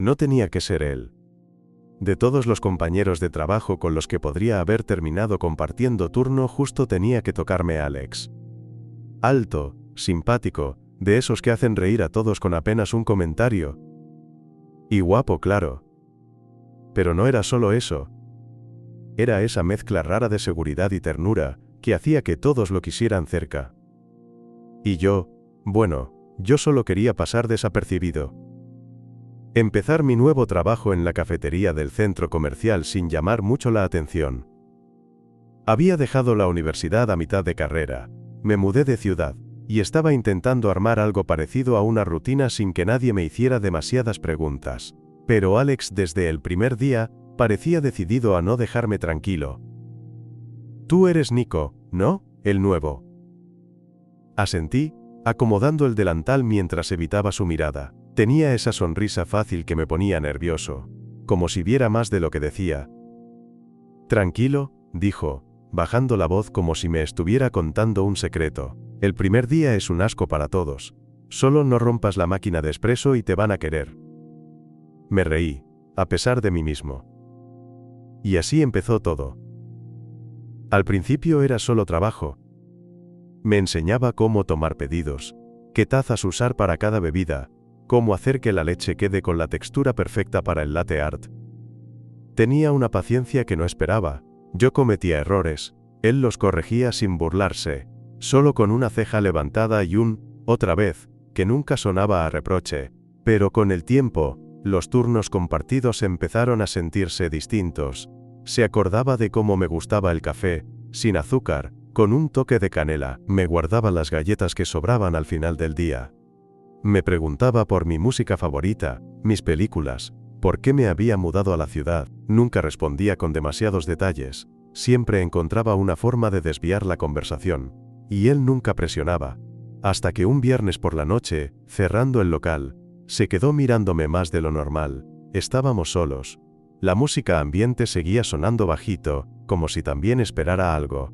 No tenía que ser él. De todos los compañeros de trabajo con los que podría haber terminado compartiendo turno, justo tenía que tocarme Alex. Alto, simpático, de esos que hacen reír a todos con apenas un comentario. Y guapo, claro. Pero no era solo eso. Era esa mezcla rara de seguridad y ternura, que hacía que todos lo quisieran cerca. Y yo, bueno, yo solo quería pasar desapercibido. Empezar mi nuevo trabajo en la cafetería del centro comercial sin llamar mucho la atención. Había dejado la universidad a mitad de carrera, me mudé de ciudad, y estaba intentando armar algo parecido a una rutina sin que nadie me hiciera demasiadas preguntas. Pero Alex desde el primer día, parecía decidido a no dejarme tranquilo. Tú eres Nico, ¿no? El nuevo. Asentí, acomodando el delantal mientras evitaba su mirada. Tenía esa sonrisa fácil que me ponía nervioso, como si viera más de lo que decía. Tranquilo, dijo, bajando la voz como si me estuviera contando un secreto. El primer día es un asco para todos. Solo no rompas la máquina de espresso y te van a querer. Me reí, a pesar de mí mismo. Y así empezó todo. Al principio era solo trabajo. Me enseñaba cómo tomar pedidos, qué tazas usar para cada bebida, cómo hacer que la leche quede con la textura perfecta para el latte art. Tenía una paciencia que no esperaba. Yo cometía errores, él los corregía sin burlarse, solo con una ceja levantada y otra vez, que nunca sonaba a reproche. Pero con el tiempo, los turnos compartidos empezaron a sentirse distintos. Se acordaba de cómo me gustaba el café, sin azúcar, con un toque de canela. Me guardaba las galletas que sobraban al final del día. Me preguntaba por mi música favorita, mis películas, por qué me había mudado a la ciudad. Nunca respondía con demasiados detalles. Siempre encontraba una forma de desviar la conversación. Y él nunca presionaba. Hasta que un viernes por la noche, cerrando el local, se quedó mirándome más de lo normal. Estábamos solos. La música ambiente seguía sonando bajito, como si también esperara algo.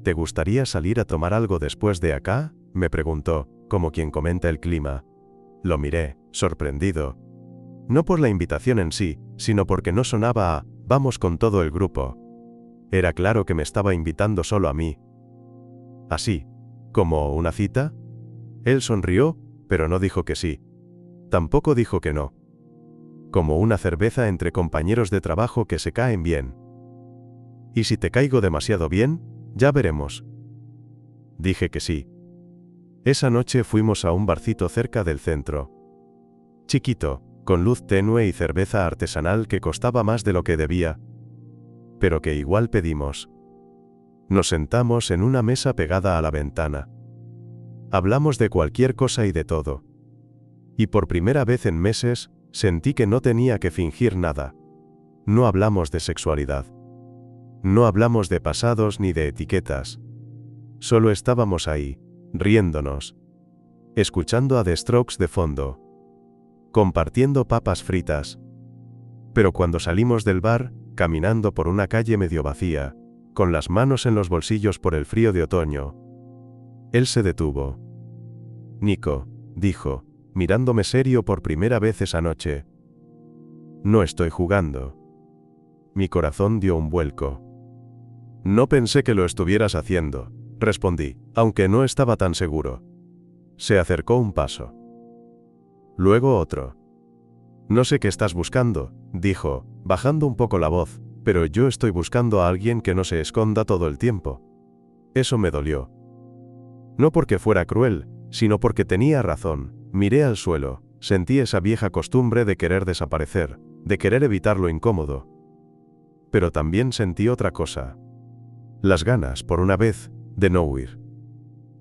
¿Te gustaría salir a tomar algo después de acá?, me preguntó, como quien comenta el clima. Lo miré, sorprendido. No por la invitación en sí, sino porque no sonaba a «vamos con todo el grupo». Era claro que me estaba invitando solo a mí. ¿Así? ¿Como una cita? Él sonrió, pero no dijo que sí. Tampoco dijo que no. Como una cerveza entre compañeros de trabajo que se caen bien. ¿Y si te caigo demasiado bien? Ya veremos. Dije que sí. Esa noche fuimos a un barcito cerca del centro. Chiquito, con luz tenue y cerveza artesanal que costaba más de lo que debía, pero que igual pedimos. Nos sentamos en una mesa pegada a la ventana. Hablamos de cualquier cosa y de todo. Y por primera vez en meses, sentí que no tenía que fingir nada. No hablamos de sexualidad. No hablamos de pasados ni de etiquetas. Solo estábamos ahí, riéndonos, escuchando a The Strokes de fondo, compartiendo papas fritas. Pero cuando salimos del bar, caminando por una calle medio vacía, con las manos en los bolsillos por el frío de otoño, él se detuvo. Nico, dijo, mirándome serio por primera vez esa noche. No estoy jugando. Mi corazón dio un vuelco. No pensé que lo estuvieras haciendo, respondí, aunque no estaba tan seguro. Se acercó un paso. Luego otro. No sé qué estás buscando, dijo, bajando un poco la voz, pero yo estoy buscando a alguien que no se esconda todo el tiempo. Eso me dolió. No porque fuera cruel, sino porque tenía razón. Miré al suelo, sentí esa vieja costumbre de querer desaparecer, de querer evitar lo incómodo. Pero también sentí otra cosa. Las ganas, por una vez, de no huir.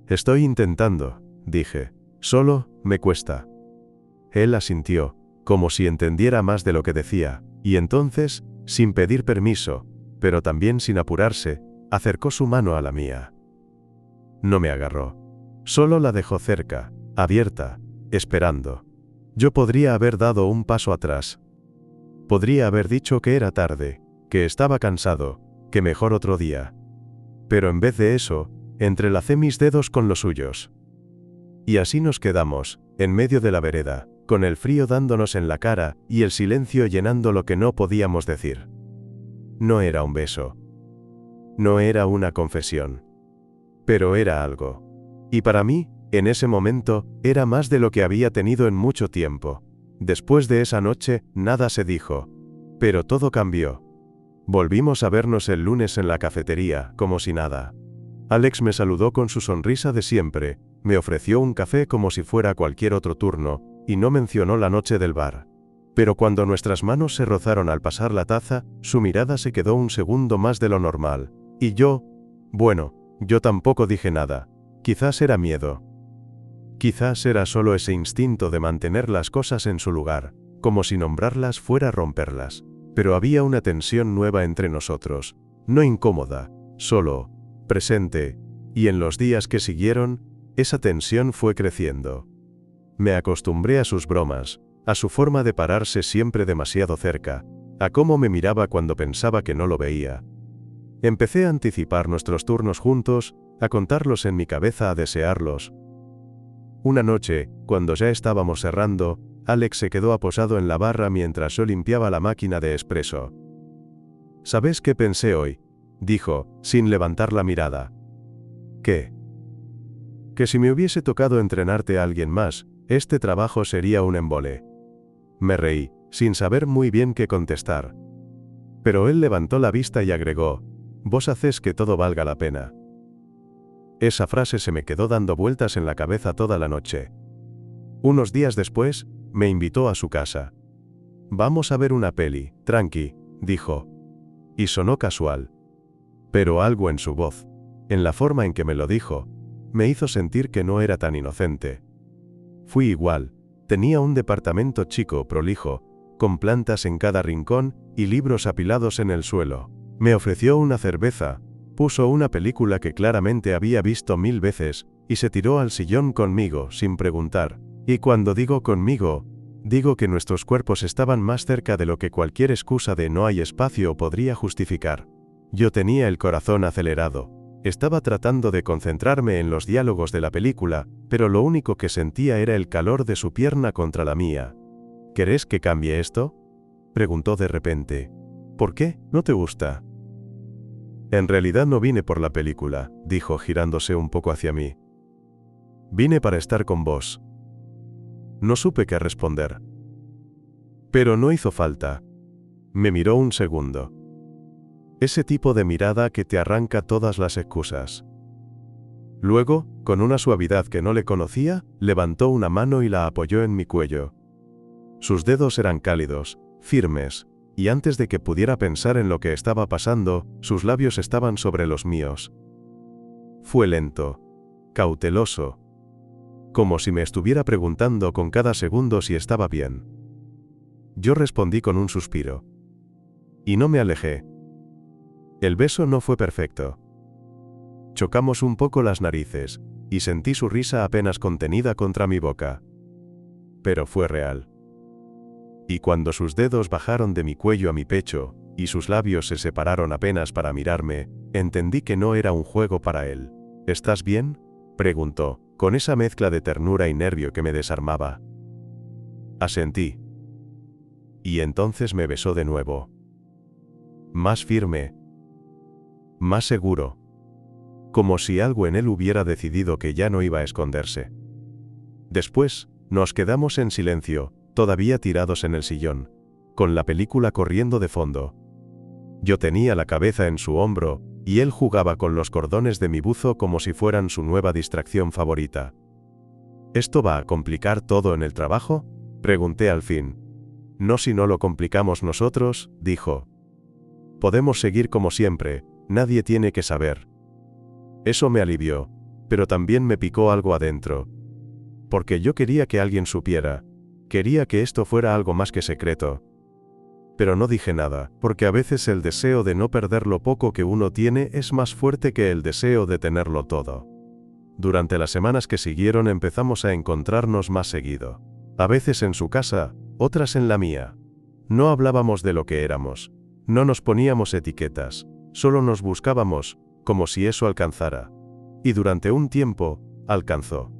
Estoy intentando, dije. Solo, me cuesta. Él asintió, como si entendiera más de lo que decía, y entonces, sin pedir permiso, pero también sin apurarse, acercó su mano a la mía. No me agarró. Solo la dejó cerca, abierta, esperando. Yo podría haber dado un paso atrás. Podría haber dicho que era tarde, que estaba cansado, que mejor otro día. Pero en vez de eso, entrelacé mis dedos con los suyos. Y así nos quedamos, en medio de la vereda, con el frío dándonos en la cara y el silencio llenando lo que no podíamos decir. No era un beso. No era una confesión. Pero era algo. Y para mí, en ese momento, era más de lo que había tenido en mucho tiempo. Después de esa noche, nada se dijo. Pero todo cambió. Volvimos a vernos el lunes en la cafetería, como si nada. Alex me saludó con su sonrisa de siempre, me ofreció un café como si fuera cualquier otro turno, y no mencionó la noche del bar. Pero cuando nuestras manos se rozaron al pasar la taza, su mirada se quedó un segundo más de lo normal. Y yo, bueno, yo tampoco dije nada. Quizás era miedo. Quizás era solo ese instinto de mantener las cosas en su lugar, como si nombrarlas fuera romperlas. Pero había una tensión nueva entre nosotros, no incómoda, solo presente, y en los días que siguieron, esa tensión fue creciendo. Me acostumbré a sus bromas, a su forma de pararse siempre demasiado cerca, a cómo me miraba cuando pensaba que no lo veía. Empecé a anticipar nuestros turnos juntos, a contarlos en mi cabeza, a desearlos. Una noche, cuando ya estábamos cerrando, Alex se quedó aposado en la barra mientras yo limpiaba la máquina de espresso. ¿Sabes qué pensé hoy?, dijo, sin levantar la mirada. ¿Qué? Que si me hubiese tocado entrenarte a alguien más, este trabajo sería un embole. Me reí, sin saber muy bien qué contestar. Pero él levantó la vista y agregó, vos hacés que todo valga la pena. Esa frase se me quedó dando vueltas en la cabeza toda la noche. Unos días después, me invitó a su casa. Vamos a ver una peli, tranqui, dijo. Y sonó casual. Pero algo en su voz, en la forma en que me lo dijo, me hizo sentir que no era tan inocente. Fui igual, tenía un departamento chico, prolijo, con plantas en cada rincón y libros apilados en el suelo. Me ofreció una cerveza, puso una película que claramente había visto 1000 veces, y se tiró al sillón conmigo, sin preguntar. Y cuando digo conmigo, digo que nuestros cuerpos estaban más cerca de lo que cualquier excusa de no hay espacio podría justificar. Yo tenía el corazón acelerado. Estaba tratando de concentrarme en los diálogos de la película, pero lo único que sentía era el calor de su pierna contra la mía. ¿Querés que cambie esto?, preguntó de repente. ¿Por qué? ¿No te gusta? En realidad no vine por la película, dijo girándose un poco hacia mí. Vine para estar con vos. No supe qué responder. Pero no hizo falta. Me miró un segundo. Ese tipo de mirada que te arranca todas las excusas. Luego, con una suavidad que no le conocía, levantó una mano y la apoyó en mi cuello. Sus dedos eran cálidos, firmes, y antes de que pudiera pensar en lo que estaba pasando, sus labios estaban sobre los míos. Fue lento, cauteloso, como si me estuviera preguntando con cada segundo si estaba bien. Yo respondí con un suspiro. Y no me alejé. El beso no fue perfecto. Chocamos un poco las narices, y sentí su risa apenas contenida contra mi boca. Pero fue real. Y cuando sus dedos bajaron de mi cuello a mi pecho, y sus labios se separaron apenas para mirarme, entendí que no era un juego para él. ¿Estás bien?, preguntó, con esa mezcla de ternura y nervio que me desarmaba. Asentí. Y entonces me besó de nuevo. Más firme. Más seguro. Como si algo en él hubiera decidido que ya no iba a esconderse. Después, nos quedamos en silencio, todavía tirados en el sillón, con la película corriendo de fondo. Yo tenía la cabeza en su hombro, y él jugaba con los cordones de mi buzo como si fueran su nueva distracción favorita. ¿Esto va a complicar todo en el trabajo?, pregunté al fin. No si no lo complicamos nosotros, dijo. Podemos seguir como siempre, nadie tiene que saber. Eso me alivió, pero también me picó algo adentro. Porque yo quería que alguien supiera. Quería que esto fuera algo más que secreto. Pero no dije nada, porque a veces el deseo de no perder lo poco que uno tiene es más fuerte que el deseo de tenerlo todo. Durante las semanas que siguieron empezamos a encontrarnos más seguido. A veces en su casa, otras en la mía. No hablábamos de lo que éramos. No nos poníamos etiquetas. Solo nos buscábamos, como si eso alcanzara. Y durante un tiempo, alcanzó.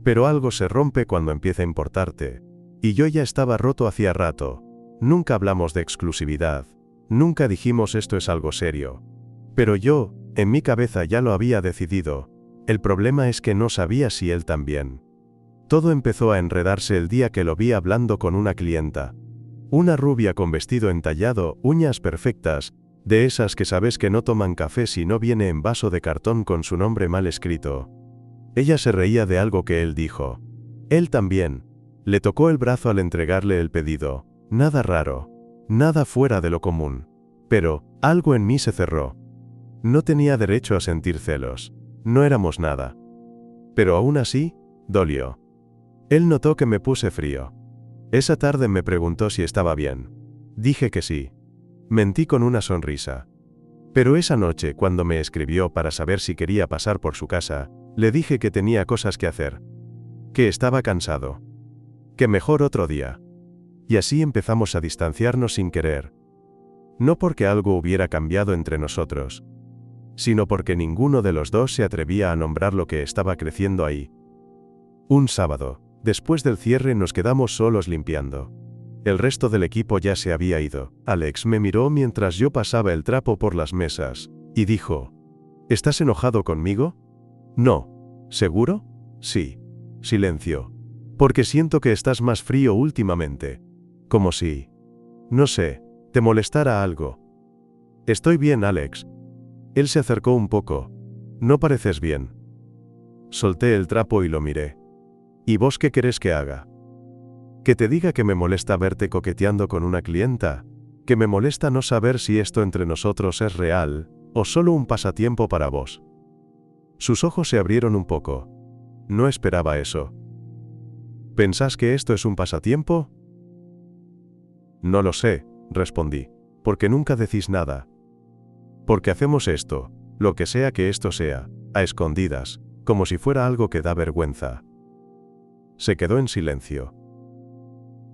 Pero algo se rompe cuando empieza a importarte. Y yo ya estaba roto hacía rato. Nunca hablamos de exclusividad. Nunca dijimos esto es algo serio. Pero yo, en mi cabeza ya lo había decidido. El problema es que no sabía si él también. Todo empezó a enredarse el día que lo vi hablando con una clienta. Una rubia con vestido entallado, uñas perfectas, de esas que sabes que no toman café si no viene en vaso de cartón con su nombre mal escrito. Ella se reía de algo que él dijo. Él también. Le tocó el brazo al entregarle el pedido. Nada raro. Nada fuera de lo común. Pero, algo en mí se cerró. No tenía derecho a sentir celos. No éramos nada. Pero aún así, dolió. Él notó que me puse frío. Esa tarde me preguntó si estaba bien. Dije que sí. Mentí con una sonrisa. Pero esa noche, cuando me escribió para saber si quería pasar por su casa, le dije que tenía cosas que hacer. Que estaba cansado. Que mejor otro día. Y así empezamos a distanciarnos sin querer. No porque algo hubiera cambiado entre nosotros, sino porque ninguno de los dos se atrevía a nombrar lo que estaba creciendo ahí. Un sábado, después del cierre, nos quedamos solos limpiando. El resto del equipo ya se había ido. Alex me miró mientras yo pasaba el trapo por las mesas, y dijo: ¿Estás enojado conmigo? No. ¿Seguro? Sí. Silencio. Porque siento que estás más frío últimamente. Como si, no sé, te molestara algo. Estoy bien, Alex. Él se acercó un poco. No pareces bien. Solté el trapo y lo miré. ¿Y vos qué querés que haga? ¿Que te diga que me molesta verte coqueteando con una clienta? ¿Que me molesta no saber si esto entre nosotros es real, o solo un pasatiempo para vos? Sus ojos se abrieron un poco. No esperaba eso. ¿Pensás que esto es un pasatiempo? No lo sé, respondí. Porque nunca decís nada. Porque hacemos esto, lo que sea que esto sea, a escondidas, como si fuera algo que da vergüenza. Se quedó en silencio.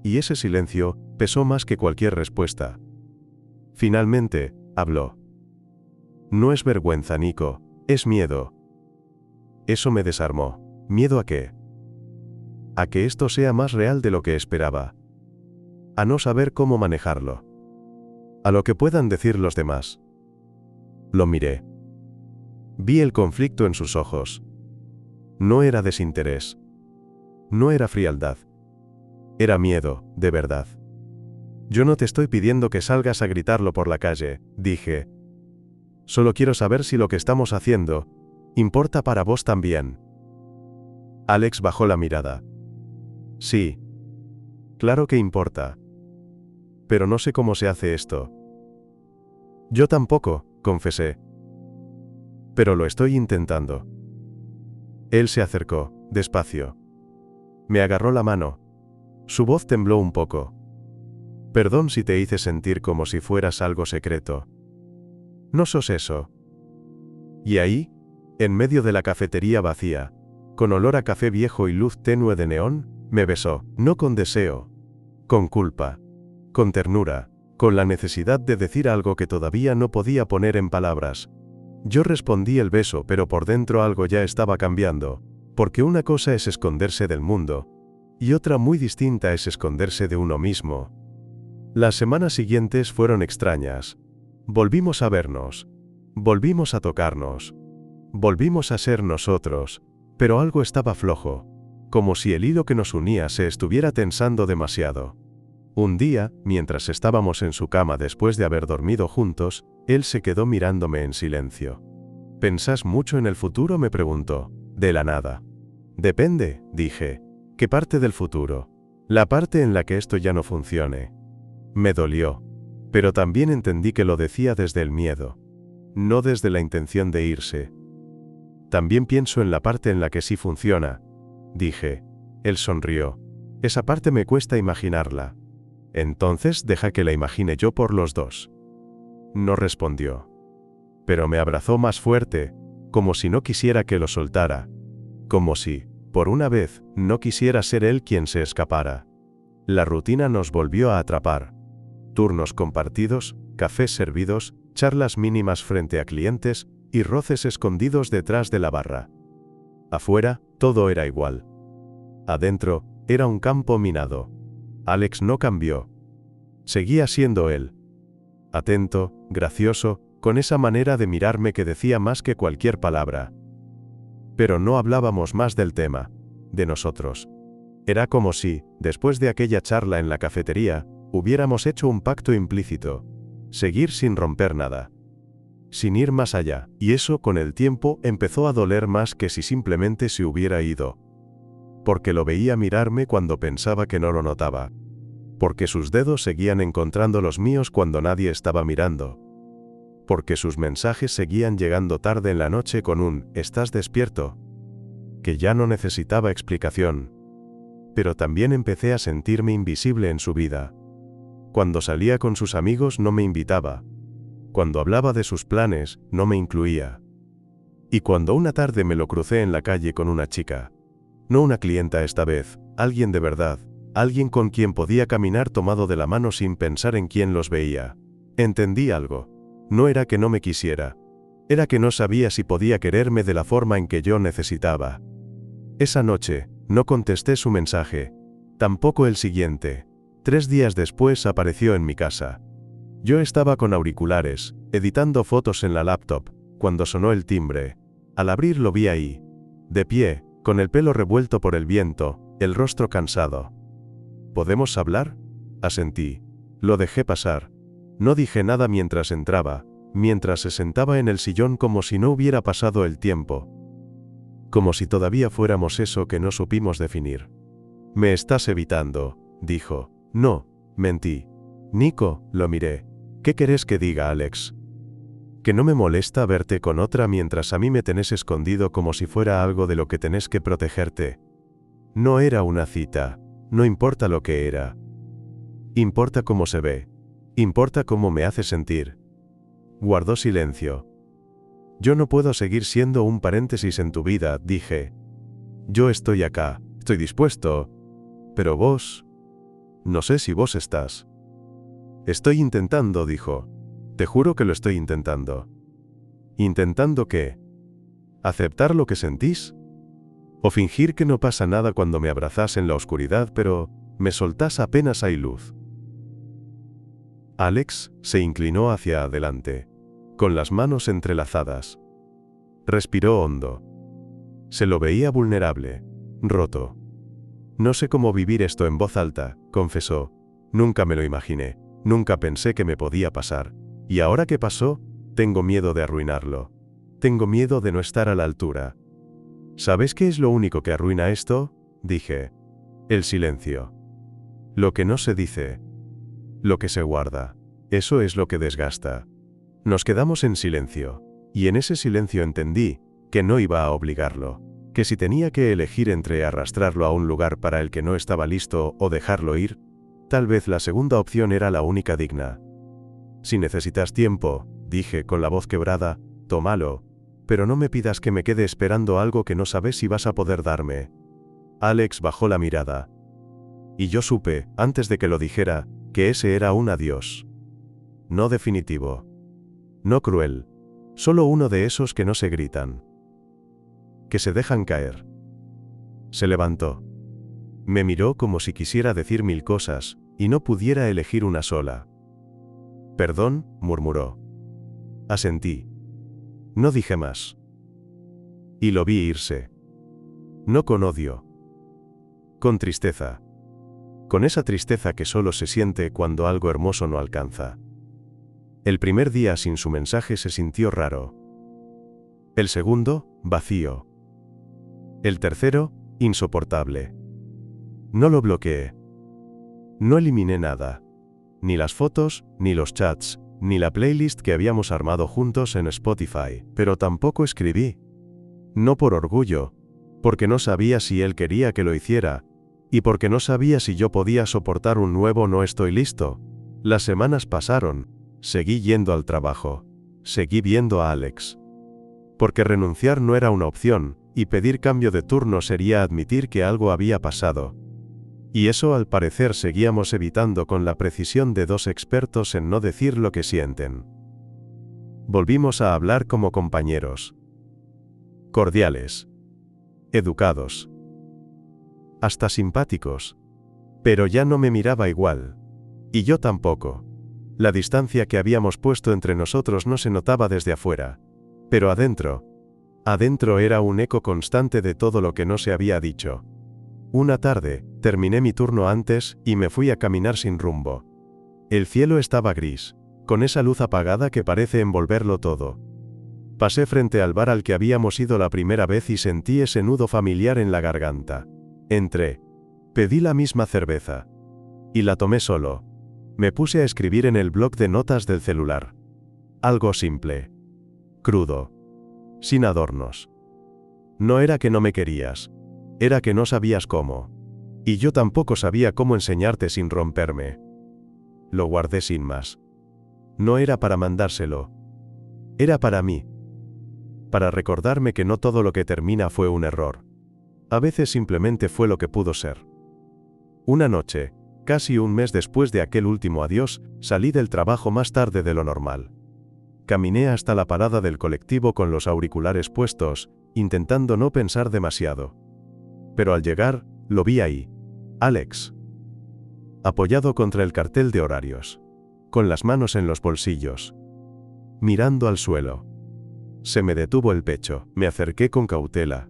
Y ese silencio pesó más que cualquier respuesta. Finalmente, habló. No es vergüenza, Nico, es miedo. Eso me desarmó. ¿Miedo a qué? A que esto sea más real de lo que esperaba. A no saber cómo manejarlo. A lo que puedan decir los demás. Lo miré. Vi el conflicto en sus ojos. No era desinterés. No era frialdad. Era miedo, de verdad. Yo no te estoy pidiendo que salgas a gritarlo por la calle, dije. Solo quiero saber si lo que estamos haciendo importa para vos también. Alex bajó la mirada. Sí. Claro que importa. Pero no sé cómo se hace esto. Yo tampoco, confesé. Pero lo estoy intentando. Él se acercó, despacio. Me agarró la mano. Su voz tembló un poco. Perdón si te hice sentir como si fueras algo secreto. No sos eso. Y ahí, en medio de la cafetería vacía, con olor a café viejo y luz tenue de neón, me besó, no con deseo, con culpa, con ternura, con la necesidad de decir algo que todavía no podía poner en palabras. Yo respondí el beso, pero por dentro algo ya estaba cambiando, porque una cosa es esconderse del mundo, y otra muy distinta es esconderse de uno mismo. Las semanas siguientes fueron extrañas. Volvimos a vernos. Volvimos a tocarnos. Volvimos a ser nosotros, pero algo estaba flojo, como si el hilo que nos unía se estuviera tensando demasiado. Un día, mientras estábamos en su cama después de haber dormido juntos, él se quedó mirándome en silencio. ¿Pensás mucho en el futuro?, me preguntó, de la nada. Depende, dije. ¿Qué parte del futuro? La parte en la que esto ya no funcione. Me dolió. Pero también entendí que lo decía desde el miedo. No desde la intención de irse. También pienso en la parte en la que sí funciona, dije. Él sonrió. Esa parte me cuesta imaginarla. Entonces deja que la imagine yo por los dos. No respondió. Pero me abrazó más fuerte, como si no quisiera que lo soltara. Como si, por una vez, no quisiera ser él quien se escapara. La rutina nos volvió a atrapar. Turnos compartidos, cafés servidos, charlas mínimas frente a clientes, y roces escondidos detrás de la barra. Afuera, todo era igual. Adentro, era un campo minado. Alex no cambió. Seguía siendo él. Atento, gracioso, con esa manera de mirarme que decía más que cualquier palabra. Pero no hablábamos más del tema, de nosotros. Era como si, después de aquella charla en la cafetería, hubiéramos hecho un pacto implícito. Seguir sin romper nada. Sin ir más allá, y eso con el tiempo empezó a doler más que si simplemente se hubiera ido. Porque lo veía mirarme cuando pensaba que no lo notaba. Porque sus dedos seguían encontrando los míos cuando nadie estaba mirando. Porque sus mensajes seguían llegando tarde en la noche con un «¿Estás despierto?», que ya no necesitaba explicación. Pero también empecé a sentirme invisible en su vida. Cuando salía con sus amigos no me invitaba. Cuando hablaba de sus planes, no me incluía. Y cuando una tarde me lo crucé en la calle con una chica. No una clienta esta vez, alguien de verdad, alguien con quien podía caminar tomado de la mano sin pensar en quién los veía. Entendí algo. No era que no me quisiera. Era que no sabía si podía quererme de la forma en que yo necesitaba. Esa noche, no contesté su mensaje. Tampoco el siguiente. 3 días después apareció en mi casa. Yo estaba con auriculares, editando fotos en la laptop, cuando sonó el timbre. Al abrir lo vi ahí. De pie, con el pelo revuelto por el viento, el rostro cansado. ¿Podemos hablar?, asentí. Lo dejé pasar. No dije nada mientras entraba, mientras se sentaba en el sillón como si no hubiera pasado el tiempo. Como si todavía fuéramos eso que no supimos definir. «Me estás evitando», dijo. «No», mentí. «Nico», lo miré. «¿Qué querés que diga, Alex? ¿Que no me molesta verte con otra mientras a mí me tenés escondido como si fuera algo de lo que tenés que protegerte?» No era una cita. No importa lo que era. Importa cómo se ve. Importa cómo me hace sentir. Guardó silencio. «Yo no puedo seguir siendo un paréntesis en tu vida», dije. «Yo estoy acá, estoy dispuesto. Pero vos... no sé si vos estás». «Estoy intentando», dijo. «Te juro que lo estoy intentando». ¿Intentando qué? ¿Aceptar lo que sentís? ¿O fingir que no pasa nada cuando me abrazás en la oscuridad pero me soltás apenas hay luz? Alex se inclinó hacia adelante, con las manos entrelazadas. Respiró hondo. Se lo veía vulnerable, roto. «No sé cómo vivir esto en voz alta», confesó. «Nunca me lo imaginé, nunca pensé que me podía pasar. Y ahora que pasó, tengo miedo de arruinarlo. Tengo miedo de no estar a la altura». «¿Sabes qué es lo único que arruina esto?», dije. «El silencio. Lo que no se dice. Lo que se guarda. Eso es lo que desgasta». Nos quedamos en silencio. Y en ese silencio entendí que no iba a obligarlo. Que si tenía que elegir entre arrastrarlo a un lugar para el que no estaba listo o dejarlo ir, tal vez la segunda opción era la única digna. «Si necesitas tiempo», dije con la voz quebrada, «tómalo. Pero no me pidas que me quede esperando algo que no sabes si vas a poder darme». Alex bajó la mirada. Y yo supe, antes de que lo dijera, que ese era un adiós. No definitivo. No cruel. Solo uno de esos que no se gritan. Que se dejan caer. Se levantó. Me miró como si quisiera decir 1000 cosas, y no pudiera elegir una sola. «Perdón», murmuró. Asentí. No dije más. Y lo vi irse. No con odio. Con tristeza. Con esa tristeza que solo se siente cuando algo hermoso no alcanza. El primer día sin su mensaje se sintió raro. El segundo, vacío. El tercero, insoportable. No lo bloqueé. No eliminé nada. Ni las fotos, ni los chats, ni la playlist que habíamos armado juntos en Spotify, pero tampoco escribí. No por orgullo, porque no sabía si él quería que lo hiciera, y porque no sabía si yo podía soportar un nuevo «no estoy listo». Las semanas pasaron, seguí yendo al trabajo, seguí viendo a Alex. Porque renunciar no era una opción, y pedir cambio de turno sería admitir que algo había pasado. Y eso al parecer seguíamos evitando con la precisión de 2 expertos en no decir lo que sienten. Volvimos a hablar como compañeros. Cordiales. Educados. Hasta simpáticos. Pero ya no me miraba igual. Y yo tampoco. La distancia que habíamos puesto entre nosotros no se notaba desde afuera. Pero adentro era un eco constante de todo lo que no se había dicho. Una tarde, terminé mi turno antes y me fui a caminar sin rumbo. El cielo estaba gris, con esa luz apagada que parece envolverlo todo. Pasé frente al bar al que habíamos ido la primera vez y sentí ese nudo familiar en la garganta. Entré. Pedí la misma cerveza. Y la tomé solo. Me puse a escribir en el bloc de notas del celular. Algo simple. Crudo. Sin adornos. No era que no me querías. Era que no sabías cómo. Y yo tampoco sabía cómo enseñarte sin romperme. Lo guardé sin más. No era para mandárselo. Era para mí. Para recordarme que no todo lo que termina fue un error. A veces simplemente fue lo que pudo ser. Una noche, casi un mes después de aquel último adiós, salí del trabajo más tarde de lo normal. Caminé hasta la parada del colectivo con los auriculares puestos, intentando no pensar demasiado. Pero al llegar, lo vi ahí. Alex. Apoyado contra el cartel de horarios. Con las manos en los bolsillos. Mirando al suelo. Se me detuvo el pecho. Me acerqué con cautela.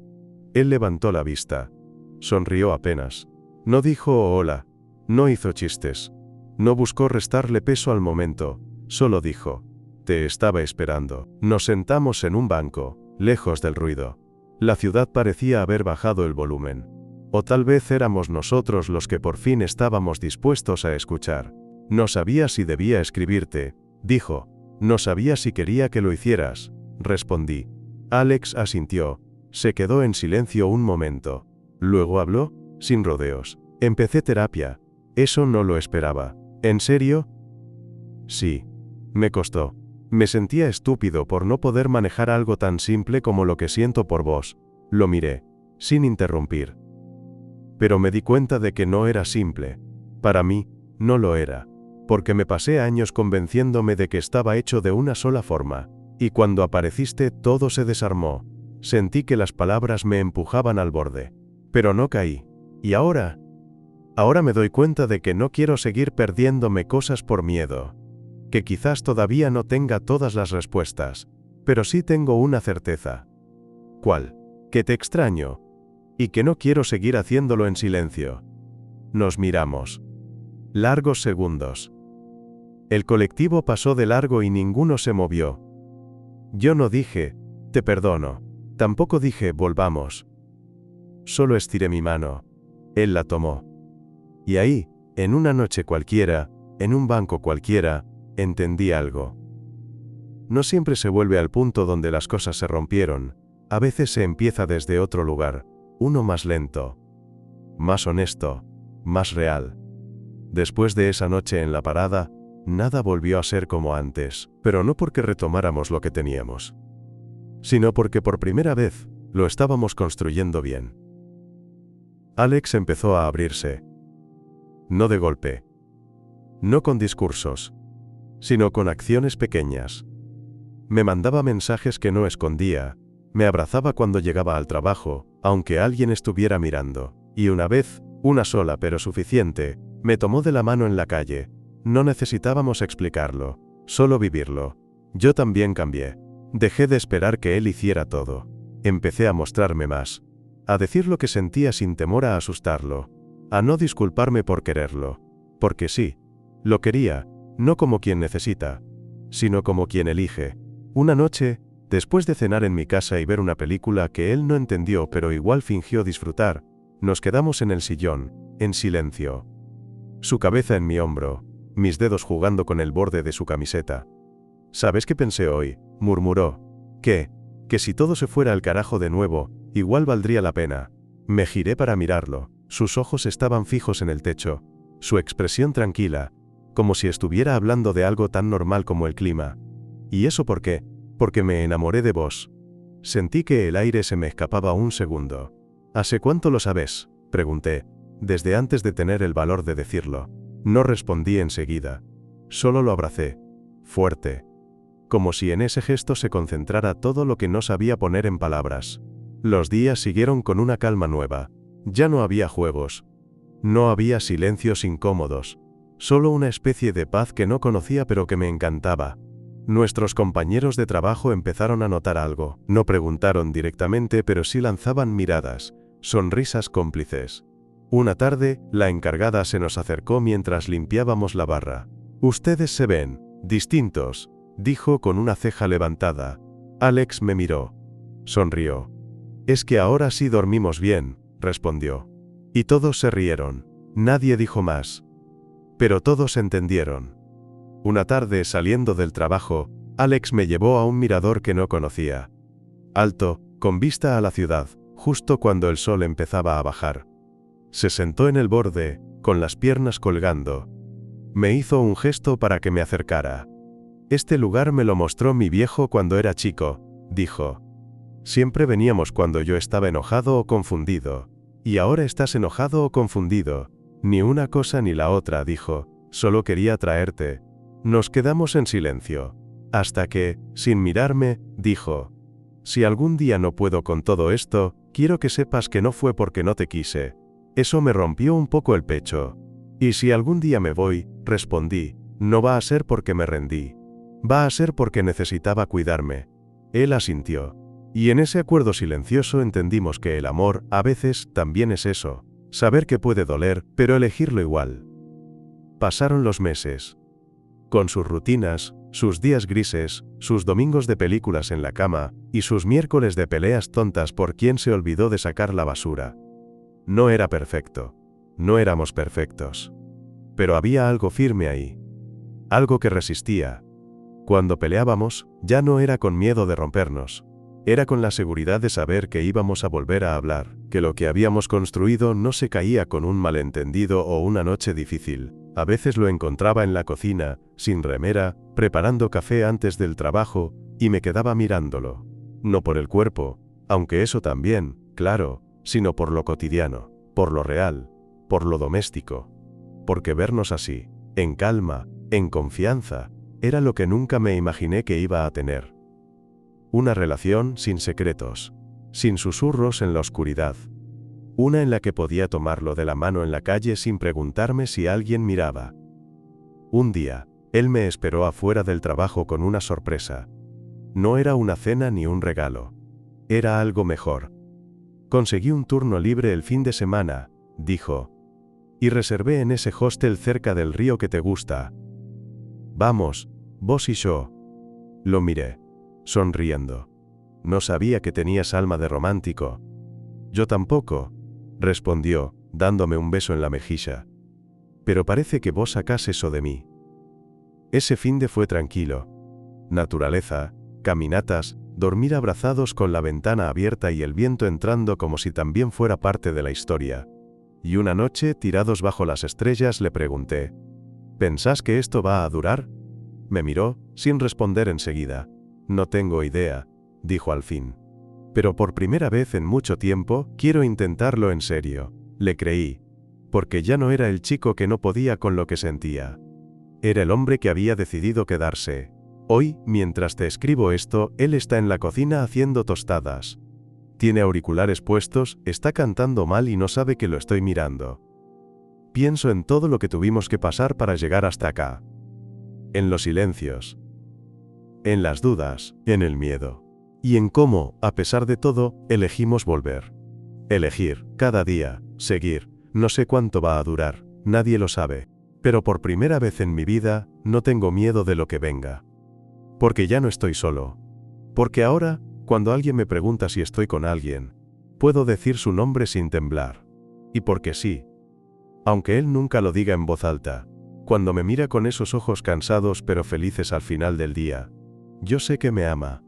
Él levantó la vista. Sonrió apenas. No dijo hola. No hizo chistes. No buscó restarle peso al momento. Solo dijo: te estaba esperando. Nos sentamos en un banco, lejos del ruido. La ciudad parecía haber bajado el volumen. O tal vez éramos nosotros los que por fin estábamos dispuestos a escuchar. No sabía si debía escribirte, dijo. No sabía si quería que lo hicieras, respondí. Alex asintió. Se quedó en silencio un momento. Luego habló, sin rodeos. Empecé terapia. Eso no lo esperaba. ¿En serio? Sí. Me costó. Me sentía estúpido por no poder manejar algo tan simple como lo que siento por vos. Lo miré, sin interrumpir. Pero me di cuenta de que no era simple. Para mí, no lo era. Porque me pasé años convenciéndome de que estaba hecho de una sola forma. Y cuando apareciste, todo se desarmó. Sentí que las palabras me empujaban al borde. Pero no caí. ¿Y ahora? Ahora me doy cuenta de que no quiero seguir perdiéndome cosas por miedo. Que quizás todavía no tenga todas las respuestas, pero sí tengo una certeza. ¿Cuál? Que te extraño. Y que no quiero seguir haciéndolo en silencio. Nos miramos. Largos segundos. El colectivo pasó de largo y ninguno se movió. Yo no dije, te perdono. Tampoco dije, volvamos. Solo estiré mi mano. Él la tomó. Y ahí, en una noche cualquiera, en un banco cualquiera, entendí algo. No siempre se vuelve al punto donde las cosas se rompieron, a veces se empieza desde otro lugar, uno más lento, más honesto, más real. Después de esa noche en la parada, nada volvió a ser como antes, pero no porque retomáramos lo que teníamos, sino porque por primera vez, lo estábamos construyendo bien. Alex empezó a abrirse. No de golpe. No con discursos, sino con acciones pequeñas. Me mandaba mensajes que no escondía, me abrazaba cuando llegaba al trabajo, aunque alguien estuviera mirando, y una vez, una sola pero suficiente, me tomó de la mano en la calle. No necesitábamos explicarlo, solo vivirlo. Yo también cambié. Dejé de esperar que él hiciera todo. Empecé a mostrarme más, a decir lo que sentía sin temor a asustarlo, a no disculparme por quererlo, porque sí, lo quería, no como quien necesita, sino como quien elige. Una noche, después de cenar en mi casa y ver una película que él no entendió pero igual fingió disfrutar, nos quedamos en el sillón, en silencio. Su cabeza en mi hombro, mis dedos jugando con el borde de su camiseta. ¿Sabes qué pensé hoy?, murmuró. Que si todo se fuera al carajo de nuevo, igual valdría la pena. Me giré para mirarlo. Sus ojos estaban fijos en el techo, su expresión tranquila, como si estuviera hablando de algo tan normal como el clima. ¿Y eso por qué? Porque me enamoré de vos. Sentí que el aire se me escapaba un segundo. ¿Hace cuánto lo sabes?, pregunté, desde antes de tener el valor de decirlo. No respondí enseguida. Solo lo abracé, fuerte. Como si en ese gesto se concentrara todo lo que no sabía poner en palabras. Los días siguieron con una calma nueva. Ya no había juegos. No había silencios incómodos, solo una especie de paz que no conocía pero que me encantaba. Nuestros compañeros de trabajo empezaron a notar algo. No preguntaron directamente, pero sí lanzaban miradas, sonrisas cómplices. Una tarde, la encargada se nos acercó mientras limpiábamos la barra. «Ustedes se ven distintos», dijo con una ceja levantada. Alex me miró. Sonrió. «Es que ahora sí dormimos bien», respondió. Y todos se rieron. Nadie dijo más. Pero todos entendieron. Una tarde, saliendo del trabajo, Alex me llevó a un mirador que no conocía. Alto, con vista a la ciudad, justo cuando el sol empezaba a bajar. Se sentó en el borde, con las piernas colgando. Me hizo un gesto para que me acercara. «Este lugar me lo mostró mi viejo cuando era chico», dijo. «Siempre veníamos cuando yo estaba enojado o confundido. Y ahora estás enojado o confundido». «Ni una cosa ni la otra», dijo. «Solo quería traerte». Nos quedamos en silencio. Hasta que, sin mirarme, dijo: «Si algún día no puedo con todo esto, quiero que sepas que no fue porque no te quise». Eso me rompió un poco el pecho. «Y si algún día me voy», respondí, «no va a ser porque me rendí. Va a ser porque necesitaba cuidarme». Él asintió. Y en ese acuerdo silencioso entendimos que el amor, a veces, también es eso. Saber que puede doler, pero elegirlo igual. Pasaron los meses. Con sus rutinas, sus días grises, sus domingos de películas en la cama, y sus miércoles de peleas tontas por quien se olvidó de sacar la basura. No era perfecto. No éramos perfectos. Pero había algo firme ahí. Algo que resistía. Cuando peleábamos, ya no era con miedo de rompernos. Era con la seguridad de saber que íbamos a volver a hablar, que lo que habíamos construido no se caía con un malentendido o una noche difícil. A veces lo encontraba en la cocina, sin remera, preparando café antes del trabajo, y me quedaba mirándolo. No por el cuerpo, aunque eso también, claro, sino por lo cotidiano, por lo real, por lo doméstico. Porque vernos así, en calma, en confianza, era lo que nunca me imaginé que iba a tener. Una relación sin secretos, sin susurros en la oscuridad. Una en la que podía tomarlo de la mano en la calle sin preguntarme si alguien miraba. Un día, él me esperó afuera del trabajo con una sorpresa. No era una cena ni un regalo. Era algo mejor. «Conseguí un turno libre el fin de semana», dijo. «Y reservé en ese hostel cerca del río que te gusta. Vamos, vos y yo». Lo miré, sonriendo. «No sabía que tenías alma de romántico». «Yo tampoco», respondió, dándome un beso en la mejilla. «Pero parece que vos sacás eso de mí». Ese finde fue tranquilo. Naturaleza, caminatas, dormir abrazados con la ventana abierta y el viento entrando como si también fuera parte de la historia. Y una noche, tirados bajo las estrellas, le pregunté: «¿Pensás que esto va a durar?» Me miró, sin responder enseguida. «No tengo idea», dijo al fin. «Pero por primera vez en mucho tiempo, quiero intentarlo en serio». Le creí. Porque ya no era el chico que no podía con lo que sentía. Era el hombre que había decidido quedarse. Hoy, mientras te escribo esto, él está en la cocina haciendo tostadas. Tiene auriculares puestos, está cantando mal y no sabe que lo estoy mirando. Pienso en todo lo que tuvimos que pasar para llegar hasta acá. En los silencios. En las dudas, en el miedo. Y en cómo, a pesar de todo, elegimos volver. Elegir, cada día, seguir. No sé cuánto va a durar, nadie lo sabe. Pero por primera vez en mi vida, no tengo miedo de lo que venga. Porque ya no estoy solo. Porque ahora, cuando alguien me pregunta si estoy con alguien, puedo decir su nombre sin temblar. Y porque sí. Aunque él nunca lo diga en voz alta, cuando me mira con esos ojos cansados pero felices al final del día, yo sé que me ama.